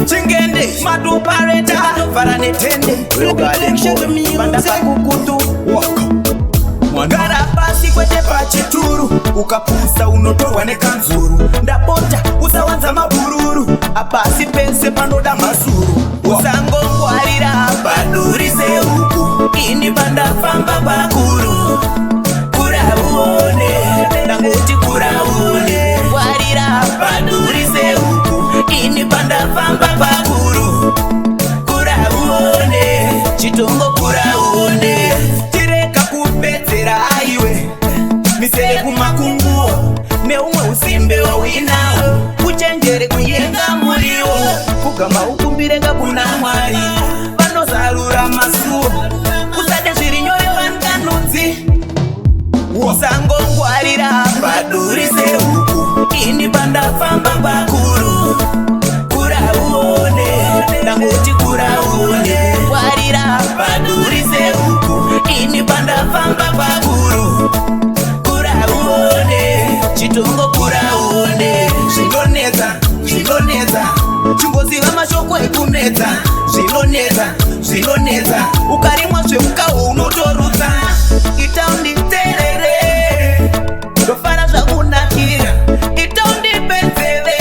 Chingende, madu pareta, varanetende, banda pakukutu, Mwagara pasi kwete pachituru, ukapusa unotorwa nekanzuru. Ndapota usawanza mabururu, apasi pense panoda masuru. Usangongwarira padurise uku, ini banda famba pakuru. Kura uone, nangoti kura uone. Ngwarira padurise uku, ini banda famba pakuru. Kura uone, chitongo kura uone. Tireka kupedzera aiwe, misere kumakunguo, neumwe usimbe wawinawo. Kuchenjere kuyenga muriwo, kugama ukumbirenga kuna Mwari. Vanozarura masuo, usade zviri nyore vanganudzi. Usangongwarira padurise uku, ini banda famba pakuru. Kura uone, nangoti kura uone. Ngwarira padurise uku, ini banda famba pakuru. Kura uone, chitongo kura uone. Zvinonetsa, zvinonetsa, chingoziva mashoko ekunetsa. Zvinonetsa, zvinonetsa, ukarimwa zvemukaho unotorutsa. Ita unditerere, ndofara zvakunakira. Ita undipedzere,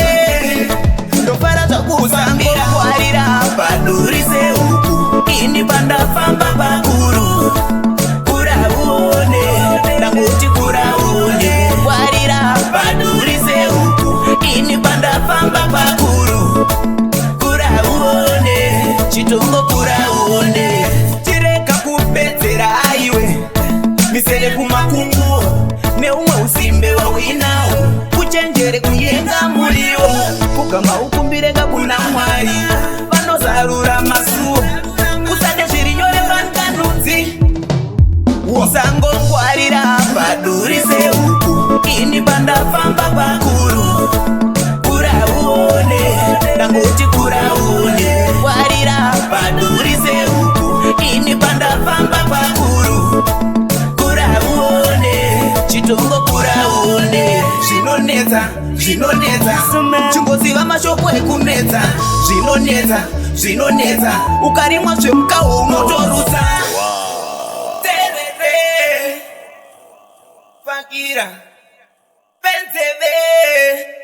ndofara zvakusambira. Ngwarira padurise uku, ini banda famba pakuru. Kura uone, nangoti kura uone. Ngwarira padurise uku, ini banda famba pakuru. Kura uone, chitongo kura uone. Tireka kupedzera aiwe, misere kumakunguo, neumwe usimbe wawinawo. Kuchenjere kuyenga muriwo, kugama ukumbireka kuna Mwari. Vanozarura masuo, usade zviri nyore vanganudzi. Usangongwarira padurise uku, ini banda famba pakuru. Kura uone, nangoti kura uone. Ngwarira padurise uku, ini banda famba pakuru. Kura uone, chitongo kura uone. Zvinonetsa, zvinonetsa, chingoziva mashoko ekunetsa. Zvinonetsa, zvinonetsa, ukarimwa zvemukaho unotorutsa. Terere, fakira, penzeve.